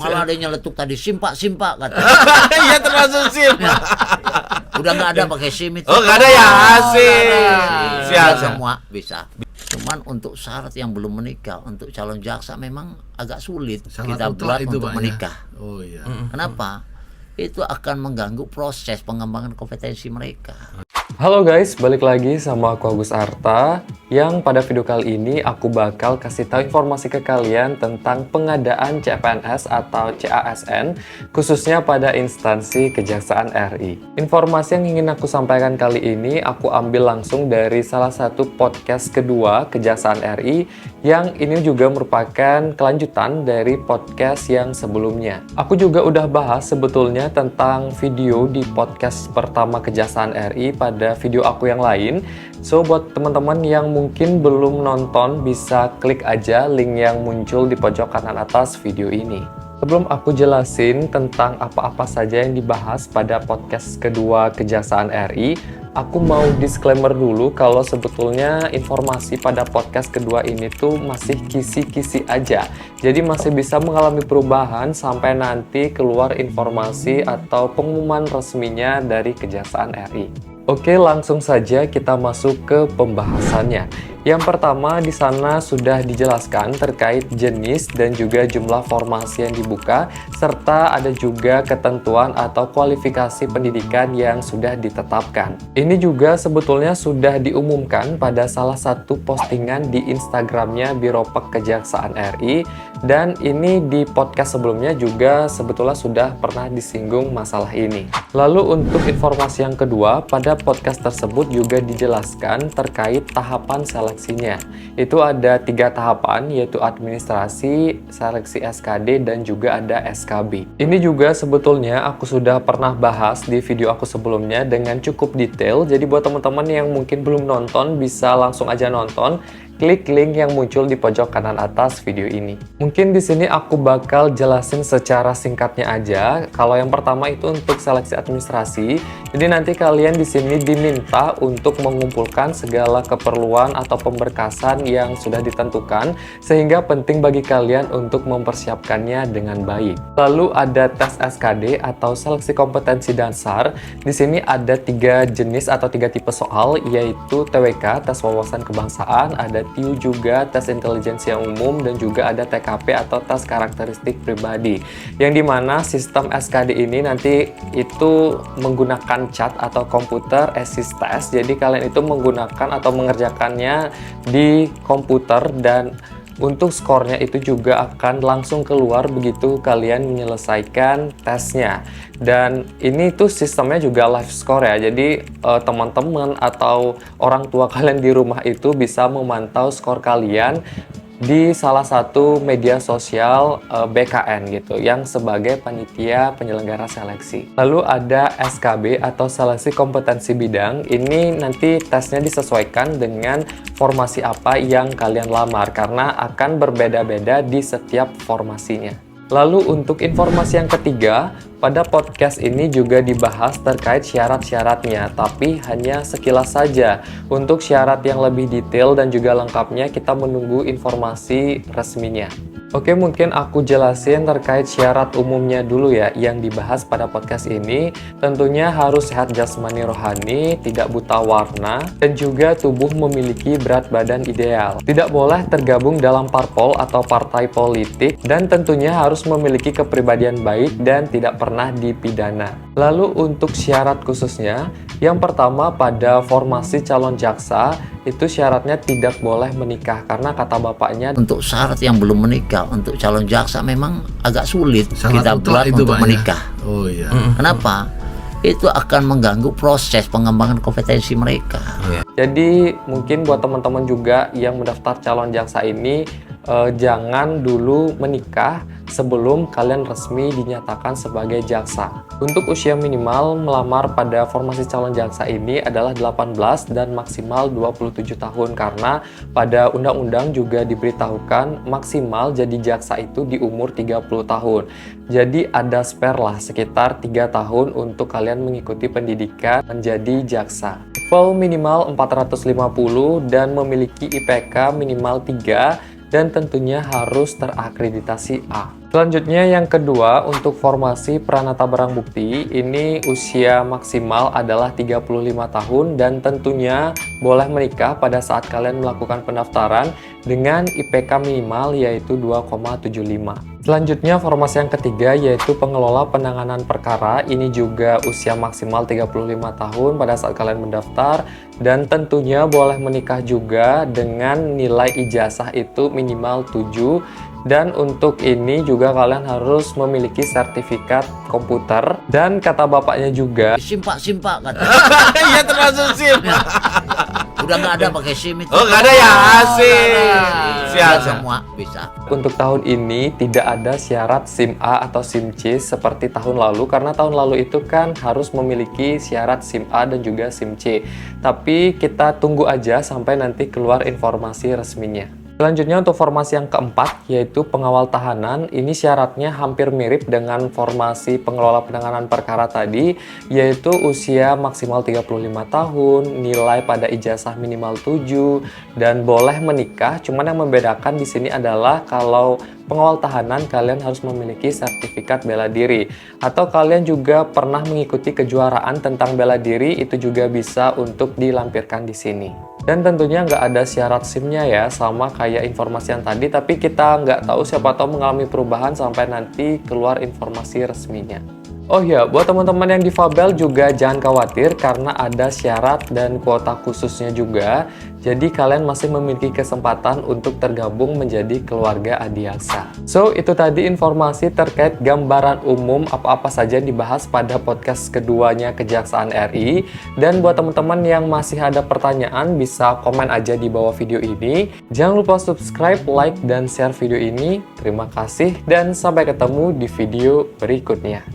Malah ada yang nyeletuk tadi simpak kata. Iya termasuk SIM. Udah nggak ada pakai SIM itu. Oh nggak ada ya, asik. Siap semua bisa. Cuman untuk syarat yang belum menikah untuk calon jaksa memang agak sulit kita buat untuk menikah. Oh iya. Kenapa? Itu akan mengganggu proses pengembangan kompetensi mereka. Halo guys, balik lagi sama aku Agus Arta, yang pada video kali ini aku bakal kasih tahu informasi ke kalian tentang pengadaan CPNS atau CASN, khususnya pada instansi Kejaksaan RI. Informasi yang ingin aku sampaikan kali ini aku ambil langsung dari salah satu podcast kedua Kejaksaan RI, yang ini juga merupakan kelanjutan dari podcast yang sebelumnya. Aku juga udah bahas sebetulnya tentang video di podcast pertama Kejaksaan RI pada video aku yang lain. So buat teman-teman yang mungkin belum nonton, bisa klik aja link yang muncul di pojok kanan atas video ini. Sebelum aku jelasin tentang apa-apa saja yang dibahas pada podcast kedua Kejaksaan RI, aku mau disclaimer dulu kalau sebetulnya informasi pada podcast kedua ini tuh masih kisi-kisi aja. Jadi masih bisa mengalami perubahan sampai nanti keluar informasi atau pengumuman resminya dari Kejaksaan RI. Oke, langsung saja kita masuk ke pembahasannya. Yang pertama, di sana sudah dijelaskan terkait jenis dan juga jumlah formasi yang dibuka, serta ada juga ketentuan atau kualifikasi pendidikan yang sudah ditetapkan. Ini juga sebetulnya sudah diumumkan pada salah satu postingan di Instagramnya Biropek Kejaksaan RI, dan ini di podcast sebelumnya juga sebetulnya sudah pernah disinggung masalah ini. Lalu untuk informasi yang kedua, pada podcast tersebut juga dijelaskan terkait tahapan seleksinya. Itu ada 3 tahapan, yaitu administrasi, seleksi SKD, dan juga ada SKB. Ini juga sebetulnya aku sudah pernah bahas di video aku sebelumnya dengan cukup detail, jadi buat teman-teman yang mungkin belum nonton bisa langsung aja nonton. Klik link yang muncul di pojok kanan atas video ini. Mungkin di sini aku bakal jelasin secara singkatnya aja. Kalau yang pertama itu untuk seleksi administrasi. Jadi nanti kalian di sini diminta untuk mengumpulkan segala keperluan atau pemberkasan yang sudah ditentukan, sehingga penting bagi kalian untuk mempersiapkannya dengan baik. Lalu ada tes SKD atau seleksi kompetensi dasar. Di sini ada 3 jenis atau 3 tipe soal, yaitu TWK, tes wawasan kebangsaan, ada TIU juga, tes intelijensia umum, dan juga ada TKP atau tes karakteristik pribadi. Yang dimana sistem SKD ini nanti itu menggunakan CAT atau Computer Assist Test. Jadi kalian itu menggunakan atau mengerjakannya di komputer, dan untuk skornya itu juga akan langsung keluar begitu kalian menyelesaikan tesnya. Dan ini tuh sistemnya juga live score ya. Jadi teman-teman atau orang tua kalian di rumah itu bisa memantau skor kalian di salah satu media sosial BKN gitu, yang sebagai panitia penyelenggara seleksi. Lalu ada SKB atau seleksi kompetensi bidang. Ini nanti tesnya disesuaikan dengan formasi apa yang kalian lamar, karena akan berbeda-beda di setiap formasinya. Lalu untuk informasi yang ketiga, pada podcast ini juga dibahas terkait syarat-syaratnya, tapi hanya sekilas saja. Untuk syarat yang lebih detail dan juga lengkapnya kita menunggu informasi resminya. Oke, mungkin aku jelasin terkait syarat umumnya dulu ya yang dibahas pada podcast ini. Tentunya harus sehat jasmani rohani, tidak buta warna, dan juga tubuh memiliki berat badan ideal. Tidak boleh tergabung dalam parpol atau partai politik, dan tentunya harus memiliki kepribadian baik dan tidak pernah dipidana. Lalu untuk syarat khususnya, yang pertama pada formasi calon jaksa, itu syaratnya tidak boleh menikah, karena kata bapaknya Untuk syarat yang belum menikah untuk calon jaksa memang agak sulit kita buat untuk menikah. Oh iya. Kenapa? Itu akan mengganggu proses pengembangan kompetensi mereka. Jadi mungkin buat teman-teman juga yang mendaftar calon jaksa ini, jangan dulu menikah sebelum kalian resmi dinyatakan sebagai jaksa. Untuk usia minimal melamar pada formasi calon jaksa ini adalah 18 dan maksimal 27 tahun, karena pada undang-undang juga diberitahukan maksimal jadi jaksa itu di umur 30 tahun. Jadi ada spare lah sekitar 3 tahun untuk kalian mengikuti pendidikan menjadi jaksa. Level minimal 450 dan memiliki IPK minimal 3, dan tentunya harus terakreditasi A. Selanjutnya yang kedua, untuk formasi Pranata Barang Bukti, ini usia maksimal adalah 35 tahun dan tentunya boleh menikah pada saat kalian melakukan pendaftaran dengan IPK minimal yaitu 2,75. Selanjutnya formasi yang ketiga yaitu pengelola penanganan perkara, ini juga usia maksimal 35 tahun pada saat kalian mendaftar dan tentunya boleh menikah juga dengan nilai ijazah itu minimal 7. Dan untuk ini juga kalian harus memiliki sertifikat komputer dan kata bapaknya juga Simpak kata. Iya termasuk SIM. Udah nggak ada pakai SIM itu. Oh nggak ada ya, asik. Siap Siap. semua bisa. untuk tahun ini tidak ada syarat SIM A atau SIM C seperti tahun lalu karena tahun lalu itu kan harus memiliki syarat SIM A dan juga SIM C. Tapi kita tunggu aja sampai nanti keluar informasi resminya. Selanjutnya untuk formasi yang keempat yaitu pengawal tahanan, ini syaratnya hampir mirip dengan formasi pengelola penanganan perkara tadi, yaitu usia maksimal 35 tahun, nilai pada ijazah minimal 7 dan boleh menikah. Cuman yang membedakan di sini adalah kalau pengawal tahanan kalian harus memiliki sertifikat bela diri atau kalian juga pernah mengikuti kejuaraan tentang bela diri, itu juga bisa untuk dilampirkan di sini. Dan tentunya nggak ada syarat SIM-nya ya, sama kayak informasi yang tadi, tapi kita nggak tahu, siapa tahu mengalami perubahan sampai nanti keluar informasi resminya. Oh ya, buat teman-teman yang difabel juga jangan khawatir karena ada syarat dan kuota khususnya juga. Jadi kalian masih memiliki kesempatan untuk tergabung menjadi keluarga adiaksa. So, itu tadi informasi terkait gambaran umum apa-apa saja dibahas pada podcast keduanya Kejaksaan RI. Dan buat teman-teman yang masih ada pertanyaan bisa komen aja di bawah video ini. Jangan lupa subscribe, like, dan share video ini. Terima kasih dan sampai ketemu di video berikutnya.